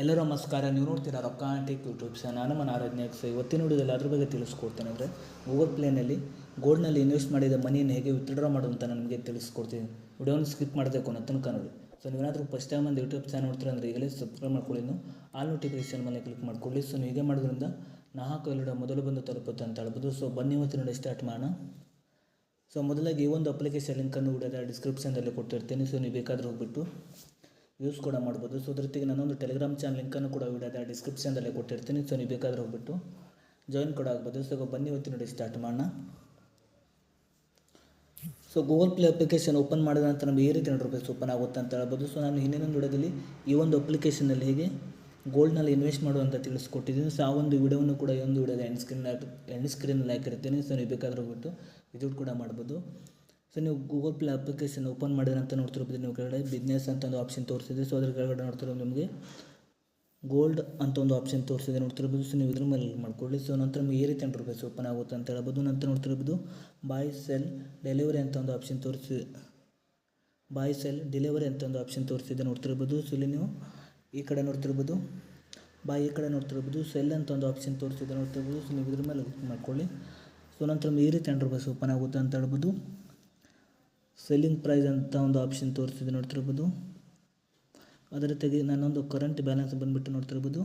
ಎಲ್ಲರೂ ನಮಸ್ಕಾರ. ನೀವು ನೋಡ್ತೀರಾ ರೊಕ್ಕ ಟೆಕ್ ಯೂಟ್ಯೂಬ್ ನಾನು ಮನ ಆರಾಧನೆ. ಇವತ್ತಿನ ವಿಡಿಯೋದಲ್ಲಿ ಅದ್ರ ಬಗ್ಗೆ ತಿಳಿಸ್ಕೊಡ್ತೇನೆ. ಅಂದರೆ ಗೂಗಲ್ ಪ್ಲೇನಲ್ಲಿ ಗೋಲ್ಡ್ನಲ್ಲಿ ಇನ್ವೆಸ್ಟ್ ಮಾಡಿದ ಮನಿಯನ್ನು ಹೇಗೆ ವಿತ್ಡ್ರಾ ಮಾಡೋದು ಅಂತ ನಿಮಗೆ ತಿಳಿಸ್ಕೊಡ್ತೀನಿ. ವಿಡಿಯೋನ ಸ್ಕಿಪ್ ಮಾಡಬೇಕು ಅನ್ನೋ ತನಕ ನೋಡಿ. ನೀವೇನಾದರೂ ಫಸ್ಟ್ ಟೈಮ್ ಒಂದು ಯೂಟ್ಯೂಬ್ ಚಾನಲ್ ನೋಡ್ತೀರ ಅಂದರೆ ಈಗಲೇ ಸಬ್ಸ್ಕ್ರೈಬ್ ಮಾಡ್ಕೊಳ್ಳಿ, ಆಲ್ ನೋಟಿಫಿಕೇಶನ್ ಮೇಲೆ ಕ್ಲಿಕ್ ಮಾಡ್ಕೊಳ್ಳಿ. ನೀವು ಹೀಗೆ ಮಾಡೋದ್ರಿಂದ ನಾ ಹಾಕೋ ವಿಡಿಯೋ ಮೊದಲು ಬಂದು ತಲುಪುತ್ತೆ ಅಂತ ಹೇಳ್ಬೋದು. ಬನ್ನಿ ಇವತ್ತಿನ ನೋಡಿ ಸ್ಟಾರ್ಟ್ ಮಾಡೋಣ. ಮೊದಲಾಗಿ ಈ ಒಂದು ಅಪ್ಲಿಕೇಶನ್ ಲಿಂಕನ್ನು ವಿಡಿಯೋದ ಡಿಸ್ಕ್ರಿಪ್ಷನ್ದಲ್ಲಿ ಕೊಟ್ಟಿರ್ತೀನಿ. ನೀವು ಬೇಕಾದರೂ ಹೋಗ್ಬಿಟ್ಟು ಯೂಸ್ ಕೂಡ ಮಾಡ್ಬೋದು. ಅದ್ರ ಜೊತೆಗೆ ನಾನೊಂದು ಟೆಲಿಗ್ರಾಮ್ ಚಾನಲ್ ಲಿಂಕನ್ನು ಕೂಡ ವಿಡಿಯೋದ ಡಿಸ್ಕ್ರಿಪ್ಷನ್ದಲ್ಲೇ ಕೊಟ್ಟಿರ್ತೀನಿ. ನೀವು ಬೇಕಾದರೂ ಹೋಗ್ಬಿಟ್ಟು ಜಾಯಿನ್ ಕೂಡ ಆಗ್ಬೋದು. ಬನ್ನಿ ಇವತ್ತಿನ ನೋಡಿ ಸ್ಟಾರ್ಟ್ ಮಾಡೋಣ. ಗೂಗಲ್ ಪ್ಲೇ ಅಪ್ಲಿಕೇಶನ್ ಓಪನ್ ಮಾಡಿದ ನಂತರ ನಮಗೆ ಈ ರೀತಿ ನೋಡ್ಬೇಕು ಓಪನ್ ಆಗುತ್ತೆ ಅಂತ ಹೇಳ್ಬೋದು. ನಾನು ಹಿಂದಿನೊಂದು ವಿಡಿಯೋದಲ್ಲಿ ಈ ಒಂದು ಅಪ್ಲಿಕೇಶನಲ್ಲಿ ಹೇಗೆ ಗೋಲ್ಡ್ನಲ್ಲಿ ಇನ್ವೆಸ್ಟ್ ಮಾಡುವಂತ ತಿಳಿಸ್ಕೊಟ್ಟಿದ್ದೀನಿ. ಆ ಒಂದು ವಿಡಿಯೋವನ್ನು ಕೂಡ ಈ ಒಂದು ವಿಡಿಯೋದ ಎಂಡ್ ಸ್ಕ್ರೀನಲ್ಲಿ ಹಾಕಿರ್ತೀನಿ. ನೀವು ಬೇಕಾದರೂ ಹೋಗ್ಬಿಟ್ಟು ವಿಸಿಟ್ ಕೂಡ ಮಾಡ್ಬೋದು. ನೀವು ಗೂಗಲ್ ಪ್ಲೇ ಅಪ್ಲಿಕೇಶನ್ ಓಪನ್ ಮಾಡಿದ ನಂತರ ನೋಡ್ತಿರ್ಬೋದು, ನೀವು ಕೆಳಗಡೆ ಬಿಸ್ನೆಸ್ ಅಂತ ಒಂದು ಆಪ್ಷನ್ ತೋರಿಸಿದೆ. ಅದ್ರ ಕೆಳಗಡೆ ನೋಡ್ತಿರೋದು ನಿಮಗೆ ಗೋಲ್ಡ್ ಅಂತ ಒಂದು ಆಪ್ಷನ್ ತೋರಿಸಿದೆ ನೋಡ್ತಿರ್ಬೋದು. ನೀವು ಇದ್ರ ಮೇಲೆ ಮಾಡ್ಕೊಳ್ಳಿ. ನಂತರ ನಿಮಗೆ ಈ ರೀತಿ ಇಂಟರ್ಫೇಸ್ ಓಪನ್ ಆಗುತ್ತೆ ಅಂತ ಹೇಳ್ಬೋದು. ನಂತರ ನೋಡ್ತಿರ್ಬೋದು ಬಾಯ್ ಸೆಲ್ ಡೆಲಿವರಿ ಅಂತ ಒಂದು ಆಪ್ಷನ್ ತೋರಿಸಿದೆ. ಬಾಯ್ ಸೆಲ್ ಡೆಲಿವರಿ ಅಂತ ಒಂದು ಆಪ್ಷನ್ ತೋರಿಸಿದೆ ನೋಡ್ತಿರ್ಬೋದು. ಇಲ್ಲಿ ನೀವು ಈ ಕಡೆ ನೋಡ್ತಿರ್ಬೋದು ಈ ಕಡೆ ನೋಡ್ತಿರ್ಬೋದು ಸೆಲ್ ಅಂತ ಒಂದು ಆಪ್ಷನ್ ತೋರಿಸಿದೆ ನೋಡ್ತಿರ್ಬೋದು. ನೀವು ಇದ್ರ ಮೇಲೆ ಮಾಡ್ಕೊಳ್ಳಿ. ನಂತರ ಈ ರೀತಿ ಇಂಟರ್ಫೇಸ್ ಓಪನ್ ಆಗುತ್ತೆ ಅಂತ ಹೇಳ್ಬೋದು. ಸೆಲ್ಲಿಂಗ್ ಪ್ರೈಸ್ ಅಂತ ಒಂದು ಆಪ್ಷನ್ ತೋರಿಸಿದೆ ನೋಡ್ತಿರ್ಬೋದು. ಅದರ ಜೊತೆಗೆ ನಾನೊಂದು ಕರೆಂಟ್ ಬ್ಯಾಲೆನ್ಸ್ ಬಂದುಬಿಟ್ಟು ನೋಡ್ತಿರ್ಬೋದು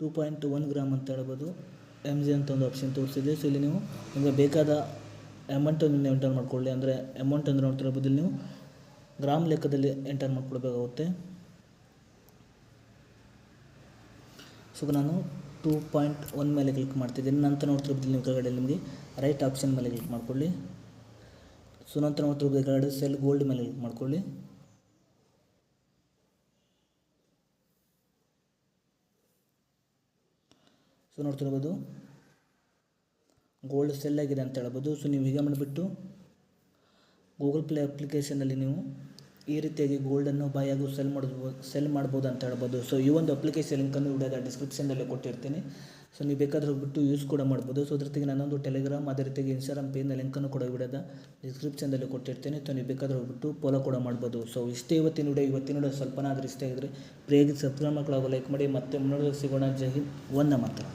2.1 ಗ್ರಾಮ್ ಅಂತ ಹೇಳ್ಬೋದು. MG ಅಂತ ಒಂದು ಆಪ್ಷನ್ ತೋರಿಸಿದೆ. ಇಲ್ಲಿ ನೀವು ನಿಮಗೆ ಬೇಕಾದ ಅಮೌಂಟನ್ನು ಎಂಟರ್ ಮಾಡ್ಕೊಳ್ಳಿ. ಅಂದರೆ ಅಮೌಂಟ್ ಅಂದರೆ ನೋಡ್ತಿರ್ಬೋದು ಇಲ್ಲಿ ನೀವು ಗ್ರಾಮ್ ಲೆಕ್ಕದಲ್ಲಿ ಎಂಟರ್ ಮಾಡ್ಕೊಳ್ಬೇಕಾಗುತ್ತೆ. ನಾನು 2.1 ಮೇಲೆ ಕ್ಲಿಕ್ ಮಾಡ್ತಿದ್ದೀನಿ. ನಂತರ ನೋಡ್ತಿರ್ಬೋದು ನೀವು ಕೆಳಗಡೆ ನಿಮಗೆ ರೈಟ್ ಆಪ್ಷನ್ ಮೇಲೆ ಕ್ಲಿಕ್ ಮಾಡ್ಕೊಳ್ಳಿ. ನಂತರ ನೋಡ್ತಿರ್ಬೋದು ಕೆಳಗಡೆ ಸೆಲ್ ಗೋಲ್ಡ್ ಮೇಲೆ ಕ್ಲಿಕ್ ಮಾಡ್ಕೊಳ್ಳಿ. ನೋಡ್ತಿರ್ಬೋದು ಗೋಲ್ಡ್ ಸೆಲ್ ಆಗಿದೆ ಅಂತ ಹೇಳ್ಬೋದು. ನೀವು ಹೀಗೆ ಮಾಡಿಬಿಟ್ಟು ಗೂಗಲ್ ಪ್ಲೇ ಅಪ್ಲಿಕೇಶನಲ್ಲಿ ನೀವು ಈ ರೀತಿಯಾಗಿ ಗೋಲ್ಡನ್ನು ಬೈ ಹಾಗೂ ಸೆಲ್ ಮಾಡ್ಬೋದು ಅಂತ ಹೇಳ್ಬೋದು. ಈ ಒಂದು ಅಪ್ಲಿಕೇಶನ್ ಲಿಂಕನ್ನು ವಿಡಿಯೋದ ಡಿಸ್ಕ್ರಿಪ್ಷನ್ದಲ್ಲೇ ಕೊಟ್ಟಿರ್ತೀನಿ. ನೀವು ಬೇಕಾದ್ರೆ ಹೋಗ್ಬಿಟ್ಟು ಯೂಸ್ ಕೂಡ ಮಾಡ್ಬೋದು. ಅದ್ರ ಜೊತೆಗೆ ನಾನೊಂದು ಟೆಲಿಗ್ರಾಮ್ ಅದೇ ರೀತಿಯಾಗಿ ಇನ್ಸ್ಟಾಗ್ರಾಮ್ ಪೇಜ್ನ ಲಿಂಕನ್ನು ಕೂಡ ವಿಡಿಯೋದ ಡಿಸ್ಕ್ರಿಪ್ಷನ್ದಲ್ಲಿ ಕೊಟ್ಟಿರ್ತೀನಿ. ನೀವು ಬೇಕಾದ್ರೆ ಹೋಗ್ಬಿಟ್ಟು ಫಾಲೋ ಕೂಡ ಮಾಡ್ಬೋದು. ಇಷ್ಟೇ ಇವತ್ತಿನ ವಿಡಿಯೋ ಸ್ವಲ್ಪನಾದರೂ ಇಷ್ಟ ಆಗಿದ್ರೆ ಪ್ರಿಯಾಗಿ ಸಬ್ಸ್ಕ್ರೈಬ್ ಮಾಡ್ಕೊಳ್ಳೋ ಲೈಕ್ ಮಾಡಿ. ಮತ್ತೆ ಮುಂದೆ ಸಿಗೋಣ. ಜೈ ಹಿಂದ್, ವಂದೇ ಮಾತರಂ.